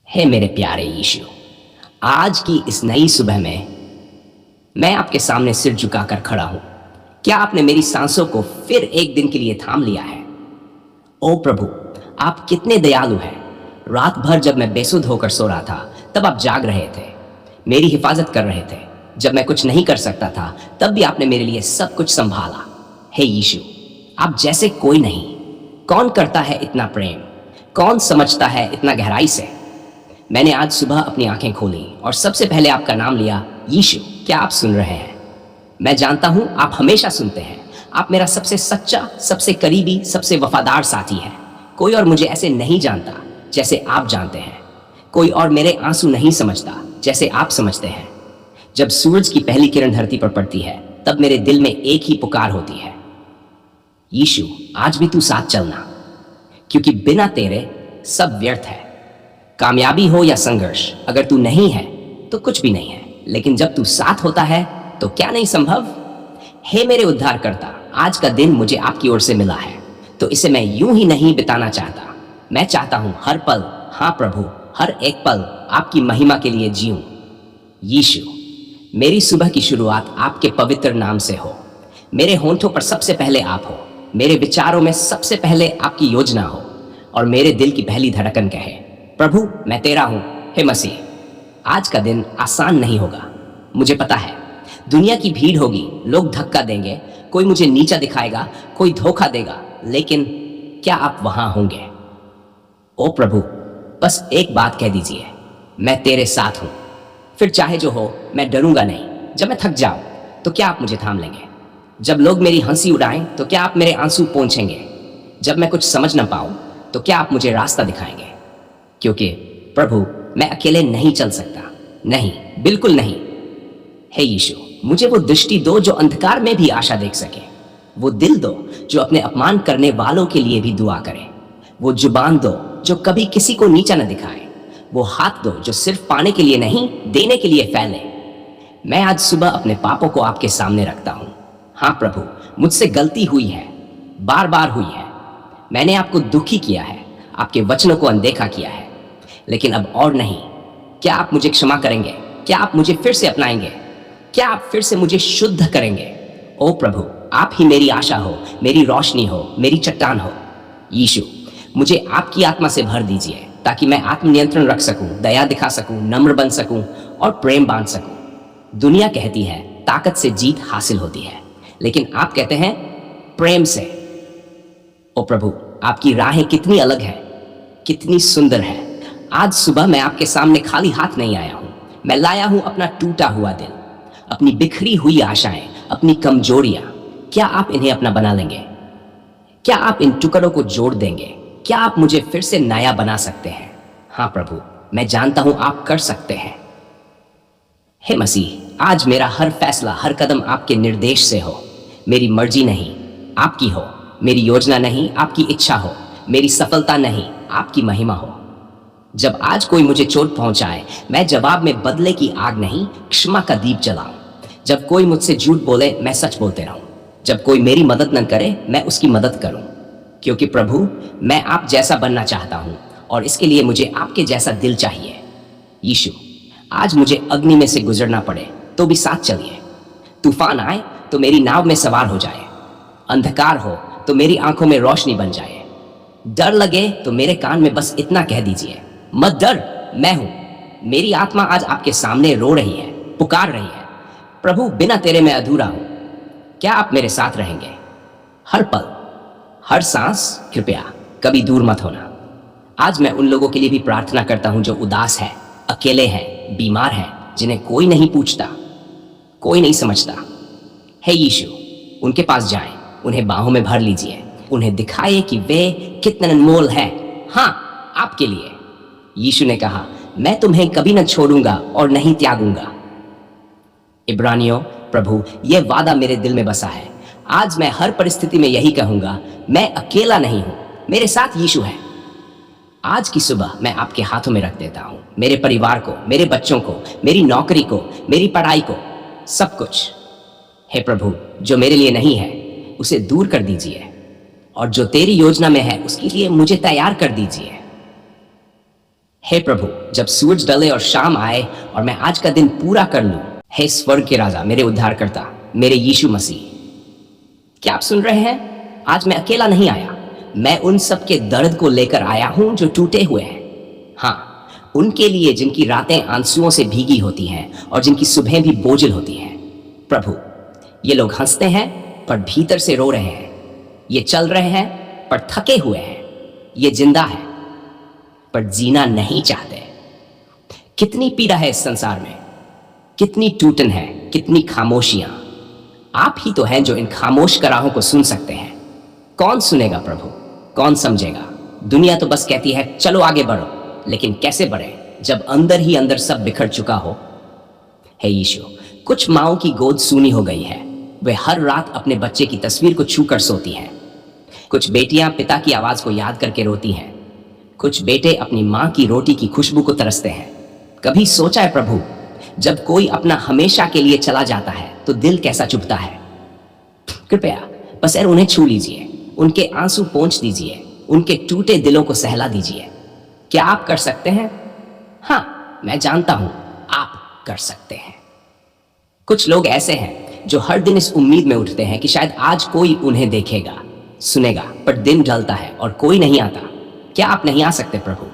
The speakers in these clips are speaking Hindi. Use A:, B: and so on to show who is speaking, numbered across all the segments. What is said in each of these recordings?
A: हे मेरे प्यारे यीशु, आज की इस नई सुबह में मैं आपके सामने सिर झुकाकर खड़ा हूं। क्या आपने मेरी सांसों को फिर एक दिन के लिए थाम लिया है? ओ प्रभु, आप कितने दयालु हैं। रात भर जब मैं बेसुध होकर सो रहा था तब आप जाग रहे थे, मेरी हिफाजत कर रहे थे। जब मैं कुछ नहीं कर सकता था तब भी आपने मेरे लिए सब कुछ संभाला। हे यीशु, आप जैसे कोई नहीं। कौन करता है इतना प्रेम? कौन समझता है इतना गहराई से? मैंने आज सुबह अपनी आंखें खोली और सबसे पहले आपका नाम लिया, यीशु। क्या आप सुन रहे हैं? मैं जानता हूं आप हमेशा सुनते हैं। आप मेरा सबसे सच्चा, सबसे करीबी, सबसे वफादार साथी है। कोई और मुझे ऐसे नहीं जानता जैसे आप जानते हैं। कोई और मेरे आंसू नहीं समझता जैसे आप समझते हैं। जब सूरज की पहली किरण धरती पर पड़ती है तब मेरे दिल में एक ही पुकार होती है, यीशु आज भी तू साथ चलना, क्योंकि बिना तेरे सब व्यर्थ है। कामयाबी हो या संघर्ष, अगर तू नहीं है तो कुछ भी नहीं है, लेकिन जब तू साथ होता है तो क्या नहीं संभव। हे मेरे उद्धारकर्ता, आज का दिन मुझे आपकी ओर से मिला है तो इसे मैं यूं ही नहीं बिताना चाहता। मैं चाहता हूं हर पल, हाँ प्रभु, हर एक पल आपकी महिमा के लिए जीऊं। यीशु, मेरी सुबह की शुरुआत आपके पवित्र नाम से हो। मेरे होंठों पर सबसे पहले आप हो, मेरे विचारों में सबसे पहले आपकी योजना हो और मेरे दिल की पहली धड़कन कहे, प्रभु मैं तेरा हूं। हे मसीह, आज का दिन आसान नहीं होगा, मुझे पता है। दुनिया की भीड़ होगी, लोग धक्का देंगे, कोई मुझे नीचा दिखाएगा, कोई धोखा देगा, लेकिन क्या आप वहां होंगे? ओ प्रभु, बस एक बात कह दीजिए, मैं तेरे साथ हूं। फिर चाहे जो हो, मैं डरूंगा नहीं। जब मैं थक जाऊं तो क्या आप मुझे थाम लेंगे? जब लोग मेरी हंसी उड़ाएं तो क्या आप मेरे आंसू पोंछेंगे? जब मैं कुछ समझ ना पाऊं तो क्या आप मुझे रास्ता दिखाएंगे? क्योंकि प्रभु, मैं अकेले नहीं चल सकता, नहीं, बिल्कुल नहीं। हे यीशु, मुझे वो दृष्टि दो जो अंधकार में भी आशा देख सके, वो दिल दो जो अपने अपमान करने वालों के लिए भी दुआ करे, वो जुबान दो जो कभी किसी को नीचा न दिखाए, वो हाथ दो जो सिर्फ पाने के लिए नहीं, देने के लिए फैले। मैं आज सुबह अपने पापों को आपके सामने रखता हूं। हाँ प्रभु, मुझसे गलती हुई है, बार बार हुई है। मैंने आपको दुखी किया है, आपके वचनों को अनदेखा किया है, लेकिन अब और नहीं। क्या आप मुझे क्षमा करेंगे? क्या आप मुझे फिर से अपनाएंगे? क्या आप फिर से मुझे शुद्ध करेंगे? ओ प्रभु, आप ही मेरी आशा हो, मेरी रोशनी हो, मेरी चट्टान हो। यीशु, मुझे आपकी आत्मा से भर दीजिए ताकि मैं आत्मनियंत्रण रख सकूं, दया दिखा सकूं, नम्र बन सकूं और प्रेम बांध सकूं। दुनिया कहती है ताकत से जीत हासिल होती है, लेकिन आप कहते हैं प्रेम से। ओ प्रभु, आपकी राहें कितनी अलग है, कितनी सुंदर है। आज सुबह मैं आपके सामने खाली हाथ नहीं आया हूं, मैं लाया हूं अपना टूटा हुआ दिल, अपनी बिखरी हुई आशाएं, अपनी कमजोरियां। क्या आप इन्हें अपना बना लेंगे? क्या आप इन टुकड़ों को जोड़ देंगे? क्या आप मुझे फिर से नया बना सकते हैं? हाँ प्रभु, मैं जानता हूं आप कर सकते हैं। हे मसीह, आज मेरा हर फैसला, हर कदम आपके निर्देश से हो। मेरी मर्जी नहीं, आपकी हो। मेरी योजना नहीं, आपकी इच्छा हो। मेरी सफलता नहीं, आपकी महिमा हो। जब आज कोई मुझे चोट पहुंचाए, मैं जवाब में बदले की आग नहीं, क्षमा का दीप जलाऊं। जब कोई मुझसे झूठ बोले, मैं सच बोलते रहूं। जब कोई मेरी मदद न करे, मैं उसकी मदद करूं। क्योंकि प्रभु, मैं आप जैसा बनना चाहता हूं और इसके लिए मुझे आपके जैसा दिल चाहिए। यीशु, आज मुझे अग्नि में से गुजरना पड़े तो भी साथ चलिए। तूफान आए तो मेरी नाव में सवार हो जाए, अंधकार हो तो मेरी आंखों में रोशनी बन जाए, डर लगे तो मेरे कान में बस इतना कह दीजिए, मत डर, मैं हूं। मेरी आत्मा आज आपके सामने रो रही है, पुकार रही है, प्रभु बिना तेरे मैं अधूरा हूं। क्या आप मेरे साथ रहेंगे? हर पल, हर सांस, कृपया कभी दूर मत होना। आज मैं उन लोगों के लिए भी प्रार्थना करता हूं जो उदास है, अकेले हैं, बीमार हैं, जिन्हें कोई नहीं पूछता, कोई नहीं समझता। हे यीशु, उनके पास जाएं, उन्हें बाहों में भर लीजिए, उन्हें दिखाइए कि वे कितने अनमोल हैं। हाँ, आपके लिए। यीशु ने कहा, मैं तुम्हें कभी न छोड़ूंगा और नहीं त्यागूंगा। इब्रानियों, प्रभु, यह वादा मेरे दिल में बसा है। आज मैं हर परिस्थिति में यही कहूंगा, मैं अकेला नहीं हूं, मेरे साथ यीशु है। आज की सुबह मैं आपके हाथों में रख देता हूं, मेरे परिवार को, मेरे बच्चों को, मेरी नौकरी को, मेरी पढ़ाई को, सब कुछ। हे प्रभु, जो मेरे लिए नहीं है उसे दूर कर दीजिए, और जो तेरी योजना में है उसके लिए मुझे तैयार कर दीजिए। हे प्रभु, जब सूरज डले और शाम आए और मैं आज का दिन पूरा कर लूं, हे स्वर्ग के राजा, मेरे उद्धारकर्ता, मेरे यीशु मसीह, क्या आप सुन रहे हैं? आज मैं अकेला नहीं आया, मैं उन सब के दर्द को लेकर आया हूं जो टूटे हुए हैं। हाँ, उनके लिए जिनकी रातें आंसुओं से भीगी होती हैं और जिनकी सुबह भी बोझिल होती हैं। प्रभु, ये लोग हंसते हैं पर भीतर से रो रहे हैं, ये चल रहे हैं पर थके हुए हैं, ये जिंदा है पर जीना नहीं चाहते। कितनी पीड़ा है इस संसार में, कितनी टूटन है, कितनी खामोशियां। आप ही तो हैं जो इन खामोश कराहों को सुन सकते हैं। कौन सुनेगा प्रभु, कौन समझेगा? दुनिया तो बस कहती है चलो आगे बढ़ो, लेकिन कैसे बढ़े जब अंदर ही अंदर सब बिखर चुका हो। हे यीशु, कुछ माओं की गोद सूनी हो गई है, वे हर रात अपने बच्चे की तस्वीर को छूकर सोती हैं। कुछ बेटियां पिता की आवाज को याद करके रोती हैं, कुछ बेटे अपनी मां की रोटी की खुशबू को तरसते हैं। कभी सोचा है प्रभु, जब कोई अपना हमेशा के लिए चला जाता है तो दिल कैसा चुभता है? कृपया बस यार उन्हें छू लीजिए, उनके आंसू पोंछ दीजिए, उनके टूटे दिलों को सहला दीजिए। क्या आप कर सकते हैं? हाँ, मैं जानता हूं आप कर सकते हैं। कुछ लोग ऐसे हैं जो हर दिन इस उम्मीद में उठते हैं कि शायद आज कोई उन्हें देखेगा, सुनेगा, पर दिन ढलता है और कोई नहीं आता। क्या आप नहीं आ सकते प्रभु?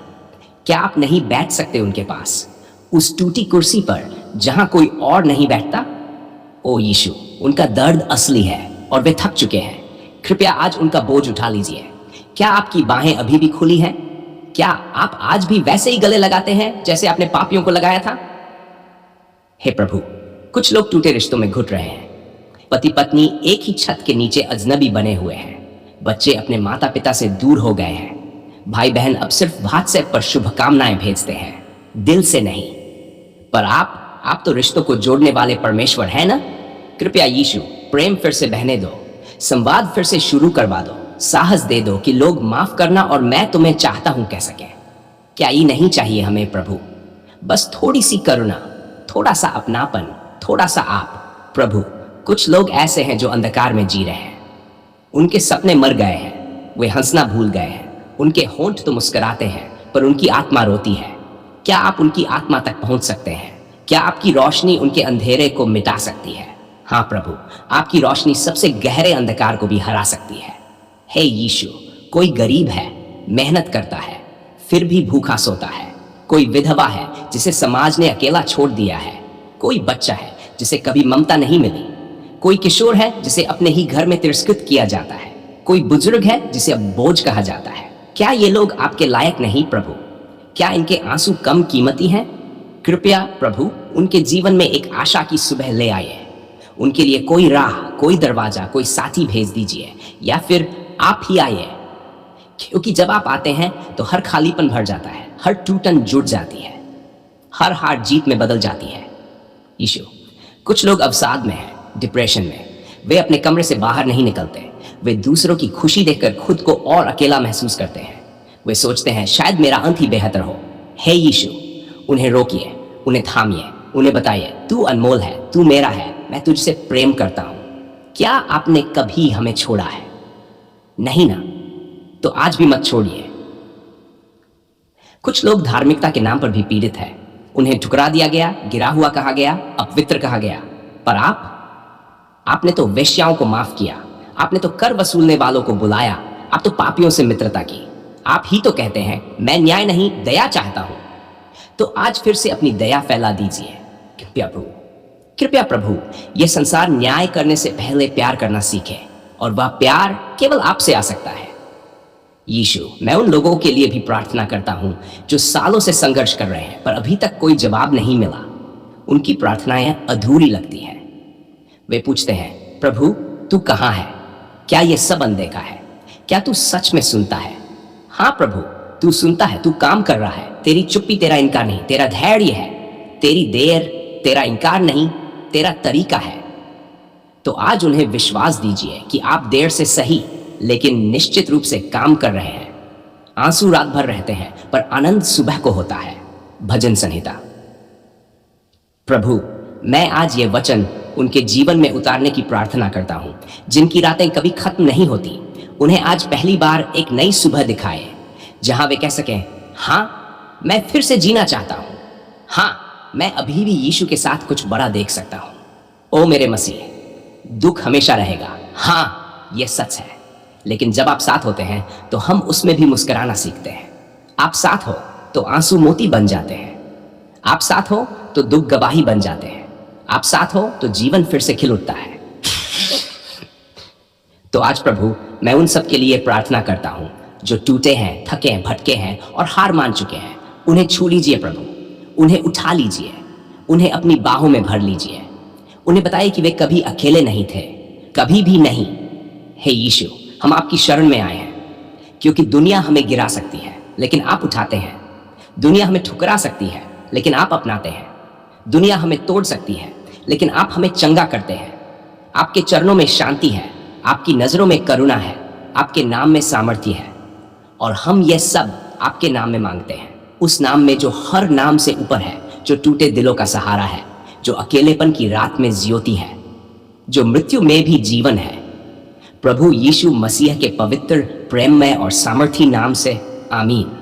A: क्या आप नहीं बैठ सकते उनके पास, उस टूटी कुर्सी पर जहां कोई और नहीं बैठता? ओ यीशु, उनका दर्द असली है और वे थक चुके हैं। कृपया आज उनका बोझ उठा लीजिए। क्या आपकी बाहें अभी भी खुली हैं? क्या आप आज भी वैसे ही गले लगाते हैं जैसे आपने पापियों को लगाया था? हे प्रभु, कुछ लोग टूटे रिश्तों में घुट रहे हैं। पति पत्नी एक ही छत के नीचे अजनबी बने हुए हैं। बच्चे अपने माता पिता से दूर हो गए हैं। भाई बहन अब सिर्फ व्हाट्सएप पर शुभकामनाएं भेजते हैं, दिल से नहीं। पर आप तो रिश्तों को जोड़ने वाले परमेश्वर हैं ना? कृपया यीशु, प्रेम फिर से बहने दो, संवाद फिर से शुरू करवा दो, साहस दे दो कि लोग माफ करना और मैं तुम्हें चाहता हूं कह सकें। क्या ये नहीं चाहिए हमें प्रभु? बस थोड़ी सी करुणा, थोड़ा सा अपनापन, थोड़ा सा आप। प्रभु, कुछ लोग ऐसे हैं जो अंधकार में जी रहे हैं, उनके सपने मर गए हैं, वे हंसना भूल गए हैं, उनके होंठ तो मुस्कुराते हैं पर उनकी आत्मा रोती है। क्या आप उनकी आत्मा तक पहुंच सकते हैं? क्या आपकी रोशनी उनके अंधेरे को मिटा सकती है? हाँ प्रभु, आपकी रोशनी सबसे गहरे अंधकार को भी हरा सकती है। हे यीशु, कोई गरीब है, मेहनत करता है, फिर भी भूखा सोता है। कोई विधवा है जिसे समाज ने अकेला छोड़ दिया है। कोई बच्चा है जिसे कभी ममता नहीं मिली। कोई किशोर है जिसे अपने ही घर में तिरस्कृत किया जाता है। कोई बुजुर्ग है जिसे अब बोझ कहा जाता है। क्या ये लोग आपके लायक नहीं प्रभु? क्या इनके आंसू कम कीमती हैं? कृपया प्रभु, उनके जीवन में एक आशा की सुबह ले आइए। उनके लिए कोई राह, कोई दरवाजा, कोई साथी भेज दीजिए, या फिर आप ही आइए। क्योंकि जब आप आते हैं तो हर खालीपन भर जाता है, हर टूटन जुड़ जाती है, हर हार जीत में बदल जाती है। यीशु, कुछ लोग अवसाद में हैं, डिप्रेशन में। वे अपने कमरे से बाहर नहीं निकलते। वे दूसरों की खुशी देखकर खुद को और अकेला महसूस करते हैं। वे सोचते हैं शायद मेरा अंत ही बेहतर हो। हे यीशु, उन्हें रोकिए, उन्हें थामिए, उन्हें बताइए तू अनमोल है, तू मेरा है, मैं तुझसे प्रेम करता हूं। क्या आपने कभी हमें छोड़ा है? नहीं ना? तो आज भी मत छोड़िए। कुछ लोग धार्मिकता के नाम पर भी पीड़ित है। उन्हें ठुकरा दिया गया, गिरा हुआ कहा गया, अपवित्र कहा गया। पर आपने तो वेश्याओं को माफ किया, आपने तो कर वसूलने वालों को बुलाया, आप तो पापियों से मित्रता की। आप ही तो कहते हैं मैं न्याय नहीं दया चाहता हूं। तो आज फिर से अपनी दया फैला दीजिए। कृपया प्रभु, यह संसार न्याय करने से पहले प्यार करना सीखे, और वह प्यार केवल आपसे आ सकता है। यीशु, मैं उन लोगों के लिए भी प्रार्थना करता हूं जो सालों से संघर्ष कर रहे हैं पर अभी तक कोई जवाब नहीं मिला। उनकी प्रार्थनाएं अधूरी लगती हैं। वे पूछते हैं प्रभु तू कहां है? क्या यह सब अनदेखा है? क्या तू सच में सुनता है? हाँ प्रभु, तू सुनता है, तू काम कर रहा है। तेरी चुप्पी तेरा इनकार नहीं, तेरा धैर्य है। तेरी देर तेरा इनकार नहीं, तेरा तरीका है। तो आज उन्हें विश्वास दीजिए कि आप देर से सही लेकिन निश्चित रूप से काम कर रहे हैं। आंसू रात भर रहते हैं पर आनंद सुबह को होता है। भजन संहिता। प्रभु, मैं आज ये वचन उनके जीवन में उतारने की प्रार्थना करता हूं, जिनकी रातें कभी खत्म नहीं होती। उन्हें आज पहली बार एक नई सुबह दिखाए जहां वे कह सकें हाँ मैं फिर से जीना चाहता हूं। हाँ, मैं अभी भी यीशु के साथ कुछ बड़ा देख सकता हूं। ओ मेरे मसीह, दुख हमेशा रहेगा, हाँ यह सच है, लेकिन जब आप साथ होते हैं तो हम उसमें भी मुस्कुराना सीखते हैं। आप साथ हो तो आंसू मोती बन जाते हैं। आप साथ हो तो दुख गवाही बन जाते हैं। आप साथ हो तो जीवन फिर से खिल उठता है। तो आज प्रभु, मैं उन सब के लिए प्रार्थना करता हूं जो टूटे हैं, थके हैं, भटके हैं और हार मान चुके हैं। उन्हें छू लीजिए प्रभु, उन्हें उठा लीजिए, उन्हें अपनी बाहों में भर लीजिए। उन्हें बताइए कि वे कभी अकेले नहीं थे, कभी भी नहीं। हे यीशु, हम आपकी शरण में आए हैं, क्योंकि दुनिया हमें गिरा सकती है लेकिन आप उठाते हैं। दुनिया हमें ठुकरा सकती है लेकिन आप अपनाते हैं। दुनिया हमें तोड़ सकती है लेकिन आप हमें चंगा करते हैं। आपके चरणों में शांति है, आपकी नजरों में करुणा है, आपके नाम में सामर्थ्य है, और हम यह सब आपके नाम में मांगते हैं, उस नाम में जो हर नाम से ऊपर है, जो टूटे दिलों का सहारा है, जो अकेलेपन की रात में ज्योति है, जो मृत्यु में भी जीवन है। प्रभु यीशु मसीह के पवित्र, प्रेममय और सामर्थी नाम से आमीन।